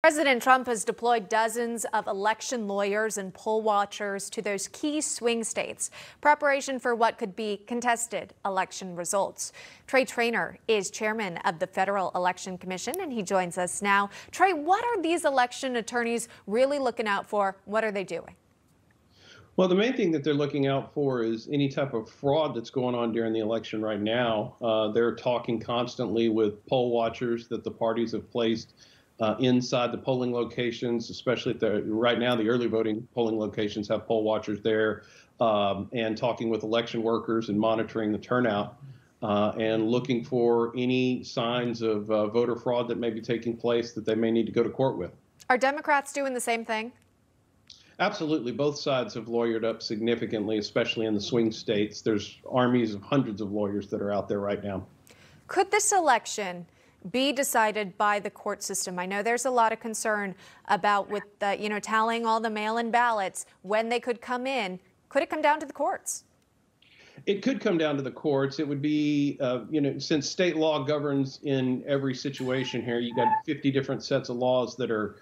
President Trump has deployed dozens of election lawyers and poll watchers to those key swing states, preparation for what could be contested election results. Trey Trainor is chairman of the Federal Election Commission, and he joins us now. Trey, what are these election attorneys really looking out for? What are they doing? Well, the main thing that they're looking out for is any type of fraud that's going on during the election right now. They're talking constantly with poll watchers that the parties have placed inside the polling locations, especially right now, the early voting polling locations have poll watchers there, and talking with election workers and monitoring the turnout and looking for any signs of voter fraud that may be taking place that they may need to go to court with. Are Democrats doing the same thing? Absolutely. Both sides have lawyered up significantly, especially in the swing states. There's armies of hundreds of lawyers that are out there right now. Could this election be decided by the court system? I know there's a lot of concern about with the, tallying all the mail-in ballots, when they could come in. Could it come down to the courts? It could come down to the courts. It would be, since state law governs in every situation here, you got 50 different sets of laws that are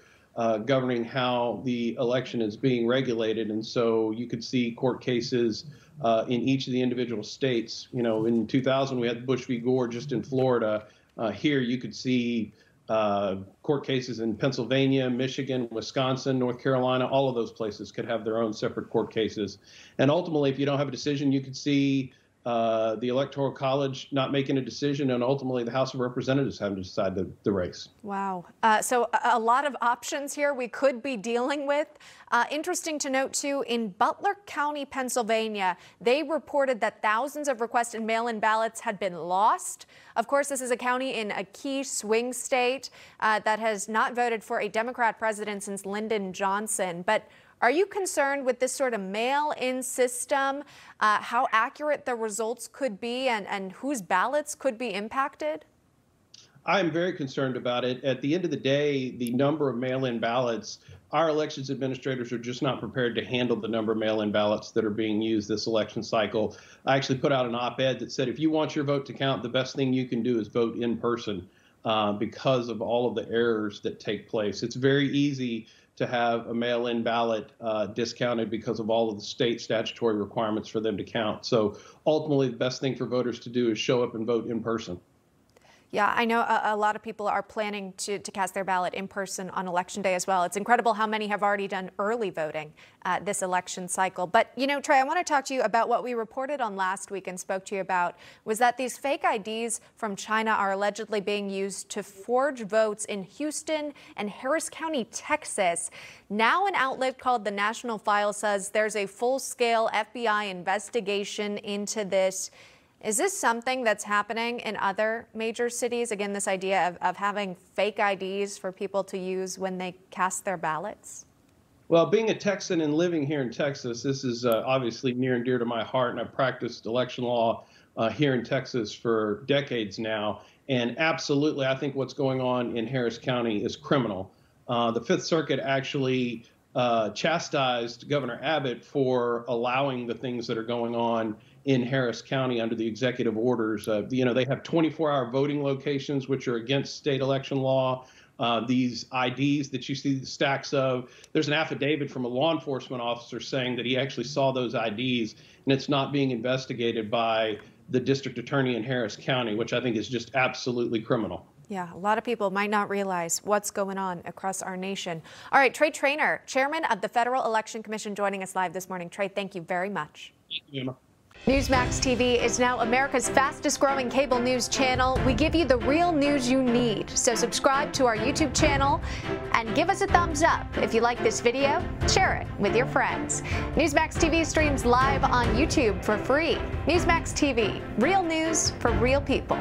governing how the election is being regulated. And so you could see court cases in each of the individual states. In 2000, we had Bush v. Gore just in Florida. Here you could see court cases in Pennsylvania, Michigan, Wisconsin, North Carolina. All of those places could have their own separate court cases. And ultimately, if you don't have a decision, you could see the Electoral College not making a decision, and ultimately the House of Representatives having to decide the race. Wow. So a lot of options here we could be dealing with. Interesting to note, too, in Butler County, Pennsylvania, they reported that thousands of requested mail-in ballots had been lost. Of course, this is a county in a key swing state that has not voted for a Democrat president since Lyndon Johnson. But are you concerned with this sort of mail-in system, how accurate the results could be and whose ballots could be impacted? I am very concerned about it. At the end of the day, the number of mail-in ballots, our elections administrators are just not prepared to handle the number of mail-in ballots that are being used this election cycle. I actually put out an op-ed that said, if you want your vote to count, the best thing you can do is vote in person because of all of the errors that take place. It's very easy to have a mail-in ballot discounted because of all of the state statutory requirements for them to count. So ultimately, the best thing for voters to do is show up and vote in person. Yeah, I know a lot of people are planning to cast their ballot in person on Election Day as well. It's incredible how many have already done early voting this election cycle. But, Trey, I want to talk to you about what we reported on last week and spoke to you about, was that these fake IDs from China are allegedly being used to forge votes in Houston and Harris County, Texas. Now an outlet called the National File says there's a full-scale FBI investigation into this. Is this something that's happening in other major cities? Again, this idea of having fake IDs for people to use when they cast their ballots? Well, being a Texan and living here in Texas, this is obviously near and dear to my heart, and I've practiced election law here in Texas for decades now. And absolutely, I think what's going on in Harris County is criminal. The Fifth Circuit actually chastised Governor Abbott for allowing the things that are going on in Harris County under the executive orders. They have 24-hour voting locations, which are against state election law. These IDs that you see the stacks of, there's an affidavit from a law enforcement officer saying that he actually saw those IDs, and it's not being investigated by the district attorney in Harris County, which I think is just absolutely criminal. Yeah, a lot of people might not realize what's going on across our nation. All right, Trey Trainor, chairman of the Federal Election Commission, joining us live this morning. Trey, thank you very much. Thank you, Emma. Newsmax TV is now America's fastest growing cable news channel. We give you the real news you need. So subscribe to our YouTube channel and give us a thumbs up. If you like this video, share it with your friends. Newsmax TV streams live on YouTube for free. Newsmax TV, real news for real people.